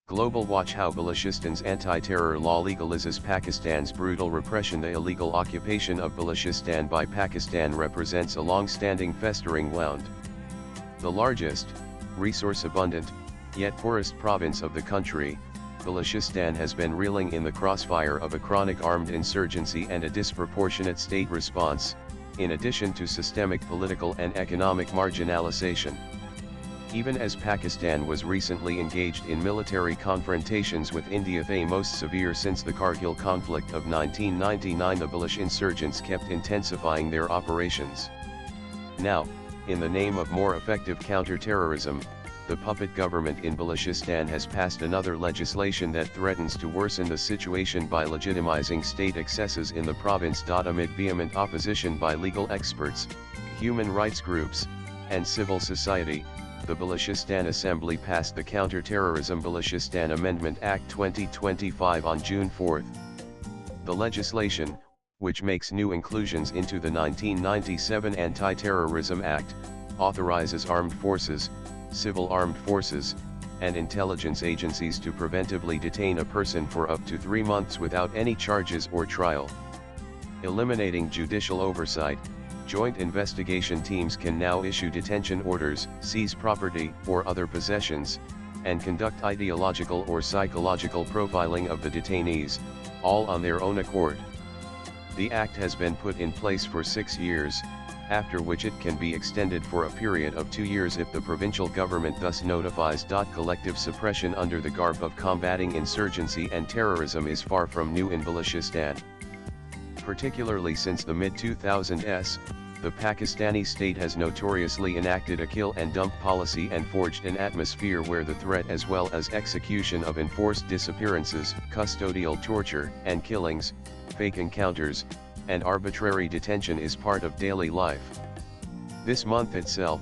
Global Watch: How Balochistans' anti-terror law legalizes Pakistan's brutal repression. The illegal occupation of Balochistan by Pakistan represents a long-standing festering wound. The largest, resource-abundant, yet poorest province of the country, Balochistan has been reeling in the crossfire of a chronic armed insurgency and a disproportionate state response, in addition to systemic political and economic marginalization. Even as Pakistan was recently engaged in military confrontations with India, the most severe since the Kargil conflict of 1999, the Baloch insurgents kept intensifying their operations. Now, in the name of more effective counter-terrorism, the puppet government in Balochistan has passed another legislation that threatens to worsen the situation by legitimizing state excesses in the province. Amid vehement opposition by legal experts, human rights groups, and civil society, the Balochistan Assembly passed the Counter-Terrorism Balochistan Amendment Act 2025 on June 4. The legislation, which makes new inclusions into the 1997 Anti-Terrorism Act, authorizes armed forces, civil armed forces, and intelligence agencies to preventively detain a person for up to 3 months without any charges or trial. Eliminating judicial oversight, joint investigation teams can now issue detention orders, seize property or other possessions, and conduct ideological or psychological profiling of the detainees, all on their own accord. The act has been put in place for 6 years, after which it can be extended for a period of 2 years if the provincial government thus notifies. Collective suppression under the garb of combating insurgency and terrorism is far from new in Balochistan. Particularly since the mid-2000s, the Pakistani state has notoriously enacted a kill and dump policy and forged an atmosphere where the threat as well as execution of enforced disappearances, custodial torture and killings, fake encounters, and arbitrary detention is part of daily life. This month itself,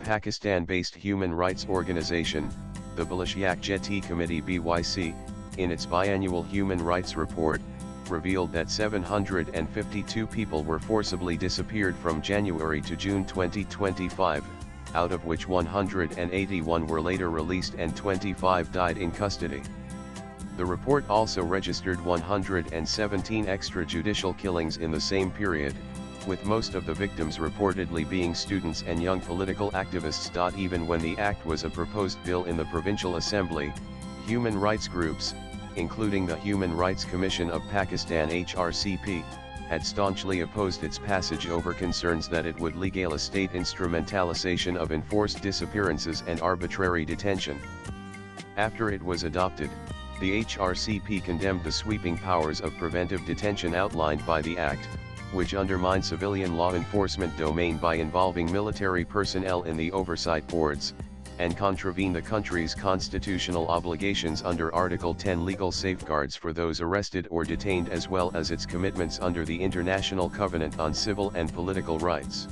Pakistan-based human rights organization, the Baloch Yakjeti Committee (BYC), in its biannual human rights report, revealed that 752 people were forcibly disappeared from January to June 2025, out of which 181 were later released and 25 died in custody. The report also registered 117 extrajudicial killings in the same period, with most of the victims reportedly being students and young political activists. Even when the act was a proposed bill in the Provincial Assembly, human rights groups, including the Human Rights Commission of Pakistan (HRCP), had staunchly opposed its passage over concerns that it would legalize state instrumentalization of enforced disappearances and arbitrary detention. After it was adopted, the HRCP condemned the sweeping powers of preventive detention outlined by the Act, which undermine civilian law enforcement domain by involving military personnel in the oversight boards, and contravene the country's constitutional obligations under Article 10 legal safeguards for those arrested or detained, as well as its commitments under the International Covenant on Civil and Political Rights.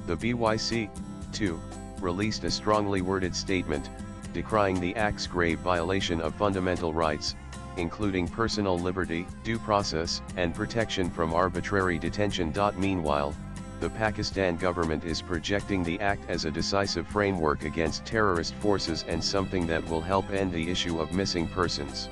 The BYC, too, released a strongly worded statement, decrying the Act's grave violation of fundamental rights, including personal liberty, due process, and protection from arbitrary detention. Meanwhile, the Pakistan government is projecting the Act as a decisive framework against terrorist forces and something that will help end the issue of missing persons.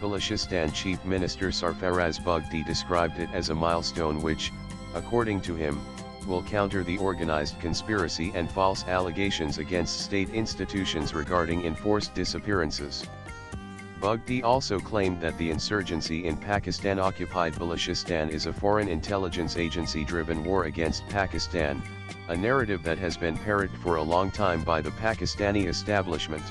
Balochistan Chief Minister Sarfaraz Bugti described it as a milestone which, according to him, will counter the organized conspiracy and false allegations against state institutions regarding enforced disappearances. Bugti also claimed that the insurgency in Pakistan-occupied Balochistan is a foreign intelligence agency-driven war against Pakistan, a narrative that has been parroted for a long time by the Pakistani establishment.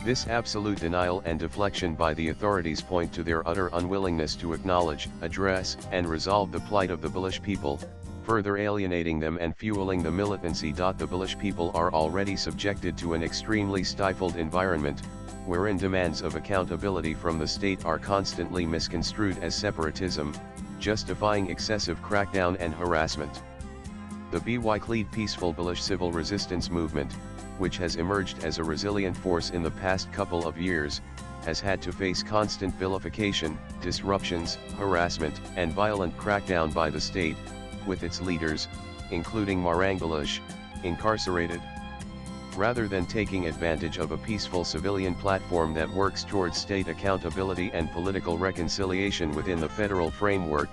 This absolute denial and deflection by the authorities point to their utter unwillingness to acknowledge, address, and resolve the plight of the Baloch people, further alienating them and fueling the militancy. The Baloch people are already subjected to an extremely stifled environment, wherein demands of accountability from the state are constantly misconstrued as separatism, justifying excessive crackdown and harassment. The BYC peaceful Baloch civil resistance movement, which has emerged as a resilient force in the past couple of years, has had to face constant vilification, disruptions, harassment, and violent crackdown by the state, with its leaders, including Marangalash, incarcerated. rather than taking advantage of a peaceful civilian platform that works towards state accountability and political reconciliation within the federal framework.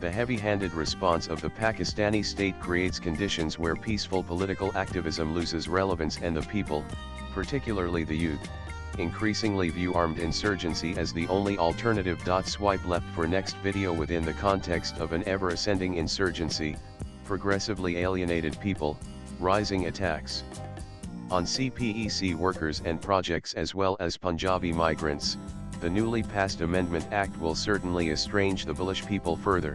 The heavy-handed response of the Pakistani state creates conditions where peaceful political activism loses relevance and the people, particularly the youth, increasingly view armed insurgency as the only alternative. Swipe left for next video. Within the context of an ever-ascending insurgency, progressively alienated people, rising attacks on CPEC workers and projects as well as Punjabi migrants, the newly passed Amendment Act will certainly estrange the Baloch people further.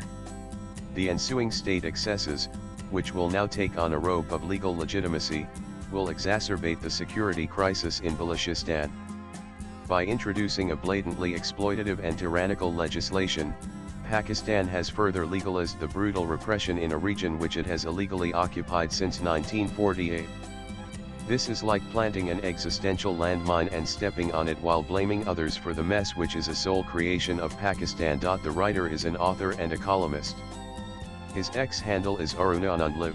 The ensuing state excesses, which will now take on a robe of legal legitimacy, will exacerbate the security crisis in Balochistan. By introducing a blatantly exploitative and tyrannical legislation, Pakistan has further legalized the brutal repression in a region which it has illegally occupied since 1948. This is like planting an existential landmine and stepping on it while blaming others for the mess, which is a sole creation of Pakistan. The writer is an author and a columnist. His X handle is Arunanandliv.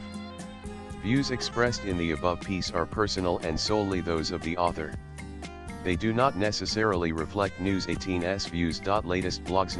Views expressed in the above piece are personal and solely those of the author. They do not necessarily reflect News 18's views. Latest blogs.